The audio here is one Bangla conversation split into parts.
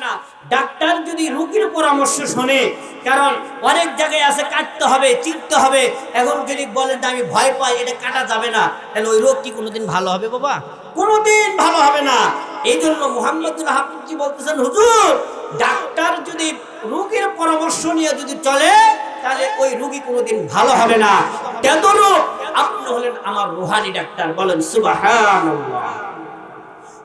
না। ডাক্তার যদি রোগীর পরামর্শ শোনে, কারণ অনেক জায়গায় আছে কাটতে হবে, চিরতে হবে, এখন যদি বলেন যে আমি ভয় পাই এটা কাটা যাবে না, তাহলে ওই রোগ কি কোনোদিন ভালো হবে বাবা? কোনোদিন ভালো হবে না। এই জন্য মুহাম্মদুল হাফিজি বলতেছেন, হুজুর ডাক্তার যদি রোগীর পরামর্শ নিয়ে যদি চলে তাহলে ওই রোগী কোনোদিন ভালো হবে না। তেদরূপ আপনি হলেন আমার রুহানি ডাক্তার। বলেন সুবহানাল্লাহ।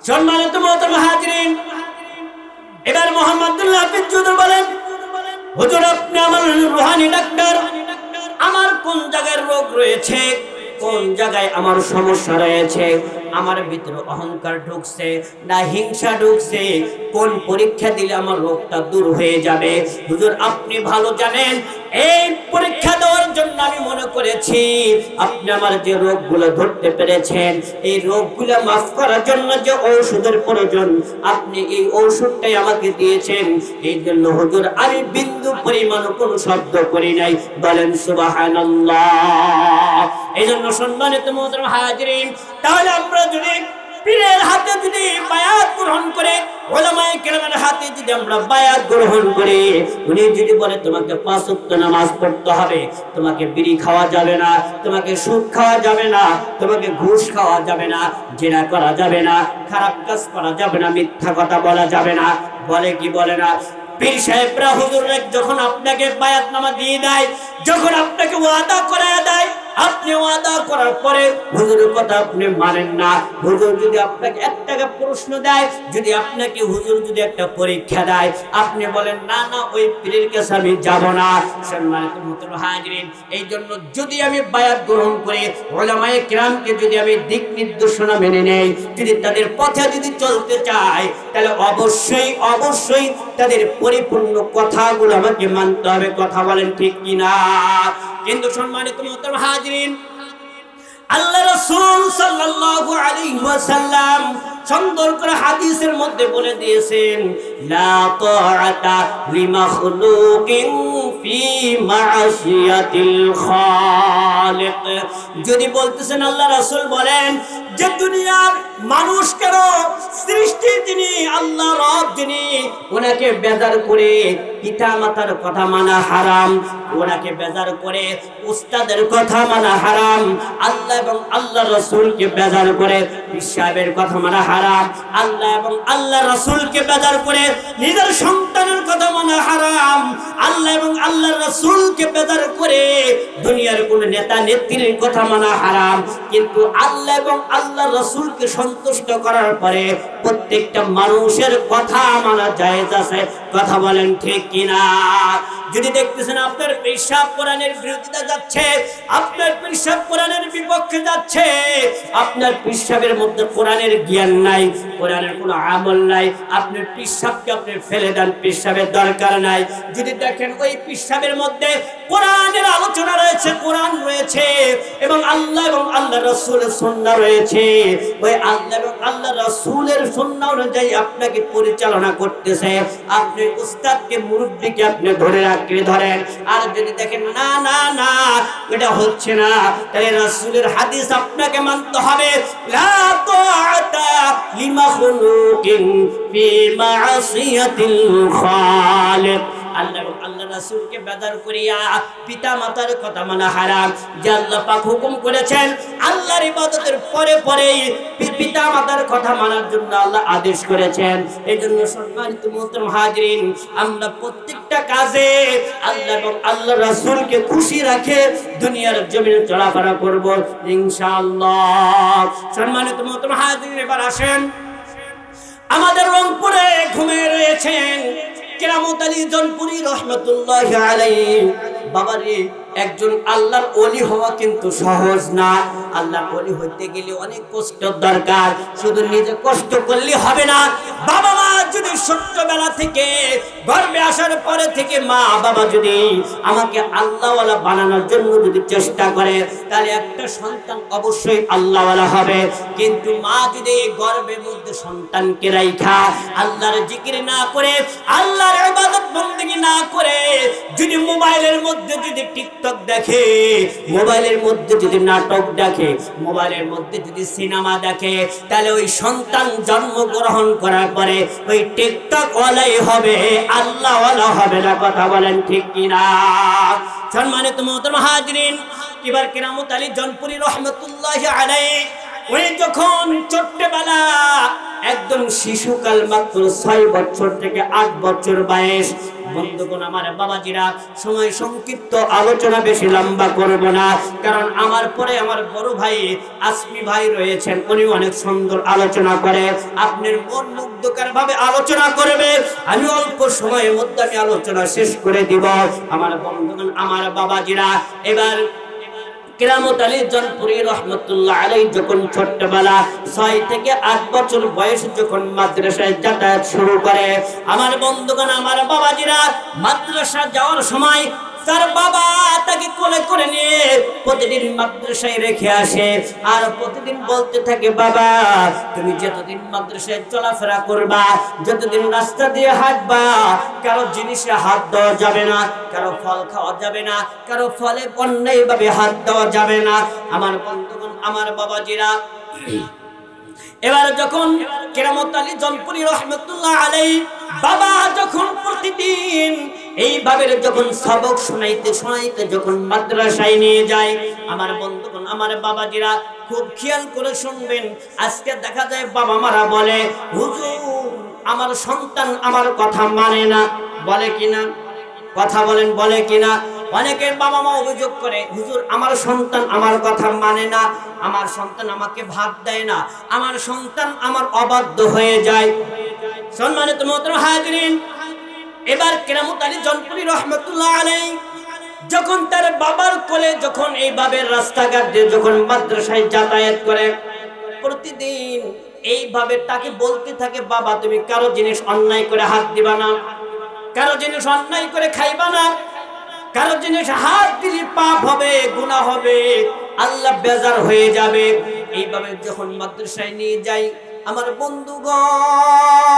সম্মানিত মুহতারাম হাজিরিন, এবার মুহাম্মদুল হাফিজ হুজুর বলেন, হুজুর আপনি আমার রুহানি ডাক্তার, আমার কোন জায়গায় রোগ রয়েছে, কোন জায়গায় আমার সমস্যা রয়েছে, আমার ভিতরে অহংকার ঢুকছে না হিংসা ঢুকছে, কোন পরীক্ষা দিলে আমার রোগটা দূর হয়ে যাবে, হুজুর আপনি ভালো জানেন। এই পরীক্ষা দেওয়ার জন্য আমি মনে করেছি আপনি আমার যে রোগগুলো ধরতে পেরেছেন, এই রোগগুলো মাফ করার জন্য যে ঔষধের প্রয়োজন, আপনি এই ঔষধটাই আমাকে দিয়েছেন। এই জন্য হুজুর আমি বিন্দু পরিমাণ কোনো শব্দ করি নাই। বলেন সুবহানাল্লাহ। এই জন্য সম্মানিত মুহতারাম হাজিরিন, তাহলে আমরা যদি পীরের হাতে যদি বায়াত গ্রহণ করে, উলামায়ে কেরামের হাতে যদি আমরা বায়াত গ্রহণ করি, উনি যদি বলে তোমাকে 5 ওয়াক্ত নামাজ পড়তে হবে, তোমাকে বিড়ি খাওয়া যাবে না, তোমাকে সুদ খাওয়া যাবে না, তোমাকে ঘুষ খাওয়া যাবে না, জিনা করা যাবে না, খারাপ কাজ করা যাবে না, মিথ্যা কথা বলা যাবে না, বলে কি বলে না? পীর সাহেবরা হুজুররা যখন আপনাকে বায়াতনামা দিয়ে দেয়, যখন আপনাকে ওয়াদা করে দেয়, আপনি ওয়াদা করার পরে হুজুরের কথা আপনি মানেন না, হুজুর যদি আপনাকে একটা প্রশ্ন দেয়, যদি আপনাকে হুজুর যদি একটা পরীক্ষা দেয়, আপনি বলেন না না ওই পীরের কাছে আমি যাব না। সম্মানিত মুহতারাম হাজিরিন, এই জন্য যদি আমি বায়াত গ্রহণ করি, উলামায়ে কিরামকে যদি আমি দিক নির্দেশনা মেনে নেই, যদি তাদের পথে যদি চলতে চাই, তাহলে অবশ্যই অবশ্যই তাদের পরিপূর্ণ কথাগুলো আমাকে মানতে হবে। কথা বলেন ঠিক কিনা? কিন্তু সম্মানিত মুহতারাম হাজিরিন, আল্লাহ রাসূল সাল্লাল্লাহু আলাইহি ওয়াসাল্লাম সুন্দর করে হাদিসের মধ্যে বলে দিয়েছেন, লা তাআতা লিমাখলুকিন ফি মা'সিয়াতিল খালিক। যদি বলতেছেন আল্লাহ রাসূল বলেন যে দুনিয়ার মানুষ কেন সৃষ্টি যিনি আল্লাহ রব, যিনি ওনাকে বেজার করে পিতা মাতার কথা মানা হারাম, ওনাকে বেজার করে উস্তাদের কথা মানা হারাম, আল্লাহ এবং আল্লাহ রাসূলকে বেজার করে পিসাবের কথা মানা হারাম, আল্লাহ এবং আল্লাহ রাসূলকে বেজার করে নিজের সন্তানের কথা মানা হারাম, আল্লাহ এবং আল্লাহ রাসূলকে বেজার করে দুনিয়ার কোন নেতা নেত্রীর কথা মানা হারাম। কিন্তু আল্লাহ এবং আল্লাহ রাসূলকে সন্তুষ্ট করার পরে প্রত্যেকটা মানুষের কথা মানা জায়েজ আছে। কথা বলেন ঠিক কিনা? যদি দেখতেছেন আপনার পেশাব কোরআনের বিরোধিতা যাচ্ছে, আপনার পেশাব কোরআনের বিপক্ষে যাচ্ছে, আপনার পেশাবের মধ্যে কোরআনের জ্ঞান নাই, কোরআনের কোনো আমল নাই, আপনার পেশাবকে আপনি ফেলে দেন, পেশাবের দরকার নাই। যদি দেখেন ওই পেশাবের মধ্যে কোরআনের আলোচনা রয়েছে, কোরআন রয়েছে এবং আল্লাহ রাসূলের সুন্নাহ রয়েছে, ওই আল্লাহ এবং আল্লাহ রাসূলের সুন্নাহ অনুযায়ী আপনাকে পরিচালনা করতেছে, আপনি উস্তাদকে মুরব্বিকে আপনি ধরে ধরেন। আর যদি দেখেন না না না এটা হচ্ছে না, তাহলে রাসূলের হাদিস আপনাকে মানতে হবে। লা তাআতা লিমাখলুকিন ফি মা'সিয়াতিল খালিক। আল্লাহ এবং আল্লাহ রাসূলকে বেজার করিয়া পিতা মাতার কথা মানা হারাম। যে আল্লাহ পাক হুকুম করেছেন আল্লাহর ইবাদতের পরে পরেই পিতা মাতার কথা মানার জন্য আল্লাহ আদেশ করেছেন। এজন্য সম্মানিত মুহতারাম হাজিরিন, আমরা প্রত্যেকটা কাজে আল্লাহ এবং আল্লাহ রাসূলকে খুশি রাখে দুনিয়ার জমিনে চলাফেরা করব ইনশাআল্লাহ। সম্মানিত মুহতারাম হাজিরিন, এবার আসেন, আমাদের রংপুরে ঘুমিয়ে রয়েছেন কেরামত আলী জনপুরি রহমতুল্লাহি আলাইহি। বাবারে, একজন আল্লাহর ওলি হওয়া কিন্তু সহজ না। আল্লাহর ওলি হইতে গেলে অনেক কষ্ট দরকার। শুধু নিজে কষ্ট করলে হবে না। বাবা মা যদি ছোট্টবেলা থেকে গর্ভে আসার পরে থেকে মা বাবা যদি আমাকে আল্লাহওয়ালা বানানোর জন্য যদি চেষ্টা করে, তাহলে একটা সন্তান অবশ্যই আল্লাহওয়ালা হবে। কিন্তু মা যদি গর্ভের মধ্যে সন্তানকে রাইখা আল্লাহর জিকির না করে, আল্লাহর ইবাদত বন্দেগী না করে, যদি মোবাইলের মধ্যে যদি টিকটক দেখে, মোবাইলের মধ্যে যদি নাটক দেখে, মোবাইলের মধ্যে যদি সিনেমা দেখে, তাহলে ওই সন্তান জন্মগ্রহণ করার পরে ওই টিকটক ওয়ালা ওয়ালাই হবে, আল্লাহ ওয়ালা হবে না। কথা বলেন ঠিক কিনা? সম্মানিত মুহতারাম হাজিরিন, এবার কেরামত আলী জনপুরি রহমতুল্লাহি আলাইহি ওই যখন ছোট্টবেলা একদম শিশুকাল, মাত্র 6 বছর থেকে 8 বছর বয়স। বন্ধুগণ আমার বাবাজিরা, সময় সংক্ষিপ্ত, আলোচনা বেশি লম্বা করব না, কারণ আমার পরে আমার বড় ভাই আসমি ভাই রয়েছেন, উনি অনেক সুন্দর আলোচনা করে, আপনার মন মুগ্ধকর ভাবে আলোচনা করবে। আমি অল্প সময়ের মধ্যে আমি আলোচনা শেষ করে দিব। আমার বন্ধুগণ আমার বাবাজিরা, এবার কেরামত আলী জনপুরি রহমতুল্লাহ আলাইহি যখন ছোট্টবেলা 6 থেকে 8 বছর বয়স যখন মাদ্রাসায় যাতায়াত শুরু করে, আমার বন্ধুগণ আমার বাবাজিরা, মাদ্রাসা যাওয়ার সময় তার বাবা তাকে কোলে করে নিয়ে প্রতিদিন মাদ্রাসায় রেখে আসে, আর প্রতিদিন বলতে থাকে, বাবা তুমি যতদিন মাদ্রাসায় চলাফেরা করবা, যতদিন রাস্তা দিয়ে হাঁটবা, কারো জিনিসে হাত দেওয়া যাবে না, কারো ফল খাওয়া যাবে না, কারো ফলে অন্যায়ভাবে হাত দেওয়া যাবে না। আমার বন্ধুগণ আমার বাবাজিরা, এবার যখন কেরামত আলী জনপুরি রহমতুল্লাহ আলাইহি বাবা যখন প্রতিদিন এইভাবে যখন সবক শোনাইতে যখন মাদ্রাসায় নিয়ে যায়, আমার বন্ধুগণ আমার বাবাজিরা খুব খেয়াল করে শুনবেন। আজকে দেখা যায় বাবা মারা বলে, হুজুর আমার সন্তান আমার কথা মানে না, বলে কিনা? কথা বলেন, বলে কিনা? অনেকের বাবা মা অভিযোগ করে, হুজুর আমার সন্তান আমার কথা মানে না, আমার সন্তান আমাকে ভাত দেয় না, আমার সন্তান আমার অবাধ্য হয়ে যায়। সম্মানিত মুহতারাম হাজিরিন, এবার কেরামত আলী জনপুরি রহমতুল্লাহ আলাইহি যখন তার বাবার কোলে যখন এইভাবে রাস্তাঘাট দিয়ে যখন মাদ্রাসায় যাতায়াত করে, প্রতিদিন এইভাবে তাকে বলতে থাকে, বাবা তুমি কারো জিনিস অন্যায় করে হাত দিবা না, কারো জিনিস অন্যায় করে খাইবা না, কারো জিনিস হাত দিলে পাপ হবে, গুনাহ হবে, আল্লাহ বেজার হয়ে যাবে। এইভাবে যখন মাদ্রাসায় নিয়ে যাই, আমার বন্ধুগণ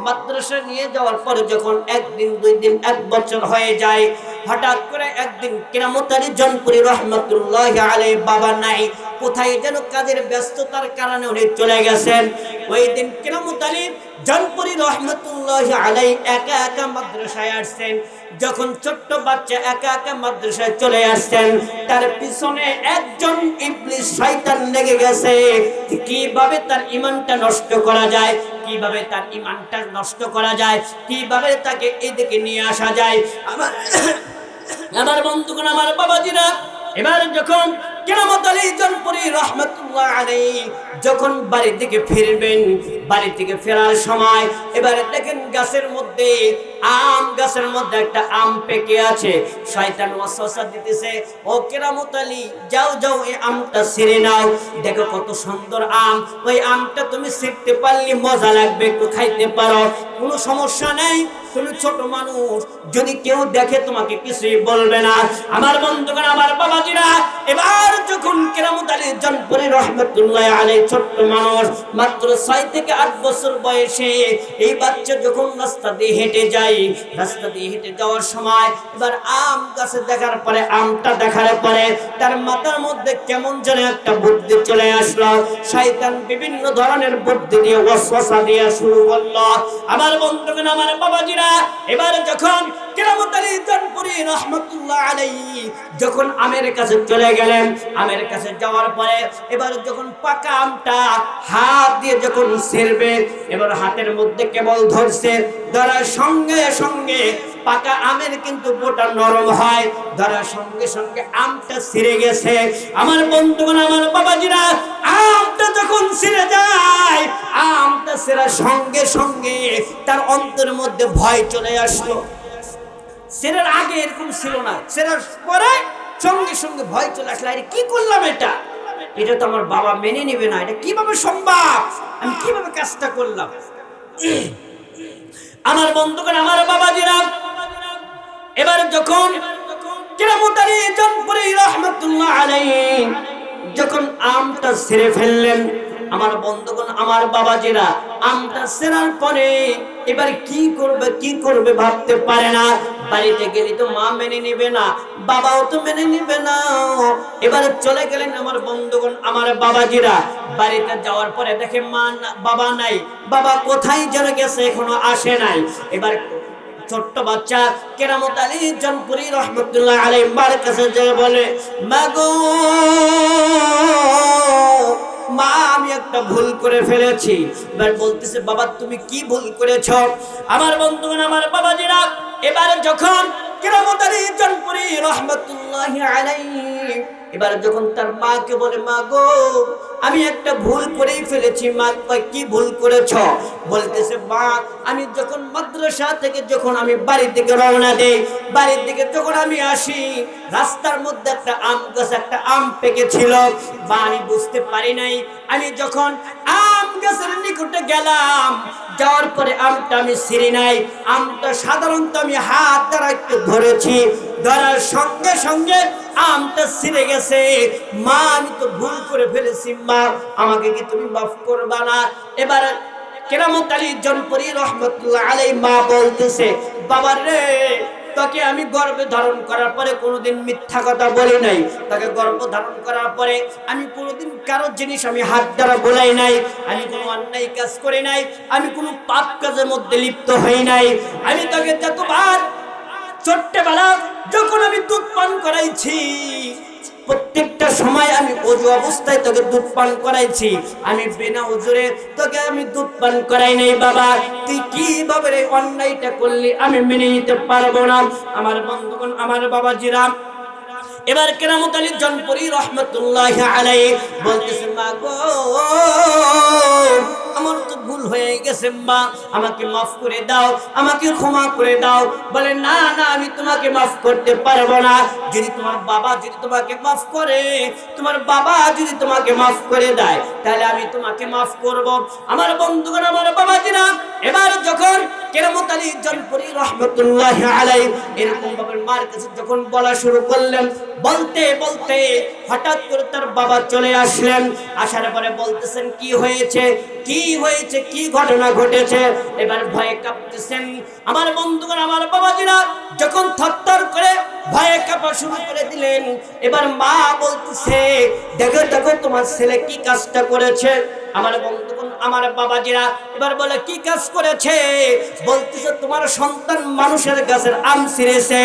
মাদ্রাসা নিয়ে যাওয়ার পরে যখন 1 দিন 2 দিন 1 বছর হয়ে যায়, হঠাৎ করে একদিন কেরামত আলী জনপুরি রহমতুল্লাহি আলাইহি বাবা নাই, কোথায় যেন কাজের ব্যস্ততার কারণে উনি চলে গেছেন। ওই দিন কেরামত আলী জনপুরি রহমতুল্লাহি আলাইহি একা একা মাদ্রাসায় আসছেন। যখন ছোট্ট বাচ্চা একা একা মাদ্রাসায় চলে আসছেন, তার পিছনে একজন ইবলিস শয়তান লেগে গেছে, কিভাবে তার ঈমানটা নষ্ট করা যায়, কিভাবে তার ঈমানটা নষ্ট করা যায়, কিভাবে তাকে এদিকে নিয়ে আসা যায়। আমার বন্ধুগণ আমার বাবাজিরা, এবার যখন কেরামত আলী জনপুরি রহমতুল্লাহ আলাইহি যখন বাড়ি থেকে ফিরবেন, বাড়ি থেকে ফেরার সময় এবারে দেখেন গাছের মধ্যে, আম গাছের মধ্যে একটা আম পেকে আছে। শয়তান ওয়াসওয়াসা দিতেছে, ও কেরামত আলী যাও যাও এই আমটা ছিঁড়ে নাও, দেখো কত সুন্দর আম, ওই আমটা তুমি ছিঁড়তে পারলে মজা লাগবে, একটু খাইতে পারো, কোনো সমস্যা নেই, তুমি ছোট মানুষ, যদি কেউ দেখে তোমাকে কিছুই বলবে না। আমার বন্ধুগণ আমার বাবাজিরা, এবার যখন কেরামত আলী জনপুরি রহমতুল্লাহ আলাইহি ছোট্ট মানুষ, মাত্র 6 থেকে 8 বছর বয়সে, এই বাচ্চা যখন রাস্তা দিয়ে হেঁটে যায়, রাস্তা দিয়ে হেঁটে যাওয়ার সময় এবার আম গাছে দেখার পরে, আমটা দেখার পরে তার মাথার মধ্যে কেমন যেন একটা বুদ্ধি চলে আসলো। শয়তান বিভিন্ন ধরনের বুদ্ধি দিয়ে ওয়াসওয়াসা দিয়ে শুরু করলো। আমার বন্ধুগণ আমার বাবাজিরা, এবার যখন কেরামত আলী জনপুরি রহমতুল্লাহ আলাইহি যখন আমের কাছে চলে গেলেন, আমের কাছে যাওয়ার পরে এবার যখন পাকা আমটা হাত দিয়ে যখন ছিঁড়বে, এবার হাতের মধ্যে কেবল ধরছে, ধরার সঙ্গে সঙ্গে পাকা আমের কিন্তু বোটা নরম হয়, ধরার সঙ্গে সঙ্গে আমটা ছিঁড়ে গেছে। আমার বন্ধুগণ আমার বাবাজিরা, আমটা যখন ছিঁড়ে যায়, আমটা ছিঁড়ার সঙ্গে সঙ্গে তার অন্তরের মধ্যে ভয় চলে আসলো। ছেড়ার আগে এরকম ছিল না, ছেড়ার পরে সঙ্গে সঙ্গে ভয় চলে আসলো, আরে কি করলাম, এটা তো আমার বাবা মেনে নেবে না, এটা কিভাবে সম্ভব, আমি কিভাবে কাজটা করলাম। আমার বন্ধুগণ আমার বাবাজিরা, এবার যখন কেরামত আলী জনপুরি রহমতুল্লাহ আলাইহি যখন আমটা ছিঁড়ে ফেললেন, আমার বন্ধুগণ, আমার বাবাজিরা, আমটা ছেঁড়ার পরে এবার কি করবে ভাবতে পারে না। বাড়িতে গেলে তো মা মেনে নিবে না, বাবাও তো মেনে নিবে না। এবারে চলে গেলেন আমার বন্ধুগণ, আমার বাবাজিরা। বাড়িতে যাওয়ার পরে দেখে বাবা নাই, বাবা কোথায় যেন গেছে, এখনো আসে নাই। এবার ছোট্ট বাচ্চা কেরামত আলী জনপুরি রহমতুল্লাহ আলাইহি মার কাছে যেয়ে বলে, মাগো মা, আমি একটা ভুল করে ফেলেছি। এবার বলতেছে, বাবা তুমি কি ভুল করেছ? আমার বন্ধুগণ, আমার বাবাজিরা, এবার যখন কেরামত আলী জনপুরি রহমতুল্লাহ আলাইহি এবার যখন তার মাকে বলে, মা গো আমি একটা ভুল করেই ফেলেছি। মা কি ভুল করেছ? বলতেছে, মা আমি যখন মাদ্রাসা থেকে যখন আমি বাড়ি থেকে রওনা দেই, বাড়ির দিকে যখন আমি আসি, রাস্তার মধ্যে একটা আম গাছ, একটা আম পেকেছিল। বা আমি বুঝতে পারি নাই, আমি যখন আম গাছের নিকটে গেলাম, যাওয়ার পরে আমটা আমি ছিঁড়ি নাই। আমটা সাধারণত আমি হাত দ্বারা একটু ধরেছি, ধরার সঙ্গে সঙ্গে আমটা ছিঁড়ে গেছে। মা আমি তো ভুল করে ফেলেছি, মা আমাকে কি তুমি মাফ করবা না? এবার কেরামত আলী জনপুরি রহমতুল্লাহ আলাইহি মা বলতেছে, বাবা রে, তোকে আমি গর্ভে ধারণ করার পরে কোনোদিন মিথ্যা কথা বলি নাই। তাকে গর্ভ ধারণ করার পরে আমি কোনোদিন কারো জিনিস আমি হাত দ্বারা বলাই নাই, আমি কোনো অন্যায় কাজ করি নাই, আমি কোনো পাপ কাজের মধ্যে লিপ্ত হই নাই। আমি তাকে যতবার ছোট্টবেলা যখন আমি দুধ পান করাইছি, প্রত্যেকটা সময় আমি ওযু অবস্থায় তোকে দুধ পান করাইছি, আমি বিনা ওযুরে তোকে আমি দুধ পান করাই নাই। বাবা তুই কিভাবে এই অন্যায়টা করলি, আমি মেনে নিতে পারবো না। আমার বন্ধুগণ, আমার বাবাজিরা, এবার কেরামত আলী জনপুরি রহমতুল্লাহ আলাইহি বলতেছে, মা গো আমার তো ভুল হয়ে গেছে, মা আমাকে মাফ করে দাও, আমাকে ক্ষমা করে দাও। বলে, না না, আমি তোমাকে মাফ করতে পারবো না। যদি তোমার বাবা যদি তোমাকে মাফ করে, তোমার বাবা যদি তোমাকে মাফ করে দেয়, তাহলে আমি তোমাকে মাফ করব। আমার বন্ধুগণ, আমার বাবাজিরা, এবার যখন কেরামত আলী জনপুরি রহমতুল্লাহ আলাইহি এরকম ভাবে মার কাছে যখন বলা শুরু করলেন, বলতে বলতে হঠাৎ করে তার বাবা চলে আসলেন। আসার পরে বলতেছেন, কি হয়েছে, কি হয়েছে, কি ঘটনা ঘটেছে? এবার ভয়ে কাঁপতেছেন। আমার বন্ধুগণ, আমার বাবাজিরা, যখন থরথর করে ভয়ে কাঁপা শুরু করে দিলেন, এবার মা বলতেছে, দেখো দেখো তোমার ছেলে কি কাজটা করেছে। আমার বন্ধুগণ, আমার বাবাজিরা, এবার বলে, কি কাজ করেছে? বলতেছে, তোমার সন্তান মানুষের গাছের আম ছিঁড়েছে।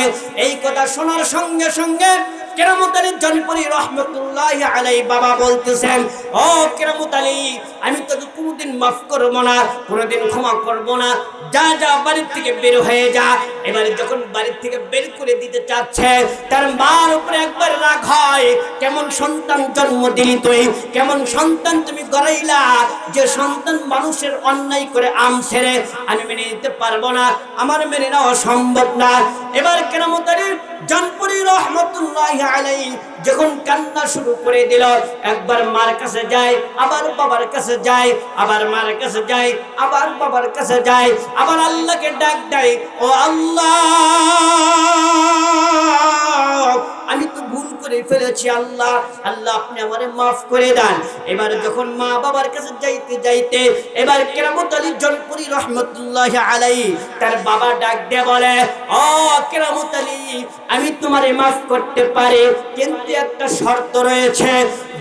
এই কথা শোনার সঙ্গে সঙ্গে কেরামত আলী জনপুরি রহমতুল্লাহ আলাইহি বাবা বলতেছেন, ও কেরামত আলী, আমি তোকে কোনোদিন মাফ করবো না, কোনোদিন ক্ষমা করবো না। যা যা, বাড়ির থেকে বের হয়ে যা। এবারে যখন বাড়ির থেকে বের করে দিতে চাচ্ছে, তার মার উপরে একবার রাগ হয়, কেমন সন্তান জন্ম দিলি তুই, কেমন সন্তান তুমি গড়াইলা, যে সন্তান মানুষের অন্যায় করে আম ছেড়ে। আমি মেনে নিতে পারবো না, আমার মেনে নেওয়া সম্ভব না। এবার কেরামত আলী জনপুরি রহমতুল্লাহ আলাইহি যখন কান্না শুরু করে দিল, একবার মার কাছে যায়, আবার বাবার কাছে যায়, আবার মার কাছে যায়, আবার বাবার কাছে যায়, আবার আল্লাহকে ডাক দেয়, ও আল্লাহ আমি তো ভুল করে ফেলেছি, আল্লাহ আল্লাহ আপনি আমারে মাফ করে দেন। এবার যখন মা বাবার কাছে যাইতে যাইতে এবার কেরামত আলী জনপুরি রহমতুল্লাহ আলাইহি তার বাবা ডাক দিয়ে বলে, ও কেরামত আলী, আমি তোমারে মাফ করতে পারি, কিন্তু একটা শর্ত রয়েছে।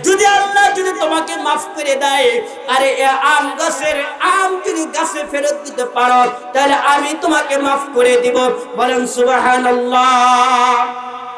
যদি আল্লাহ যদি তোমাকে মাফ করে দেয়, আরে আম গাছের আম যদি গাছে ফেরত দিতে পারো, তাহলে আমি তোমাকে মাফ করে দিব। বলেন সুবহানাল্লাহ।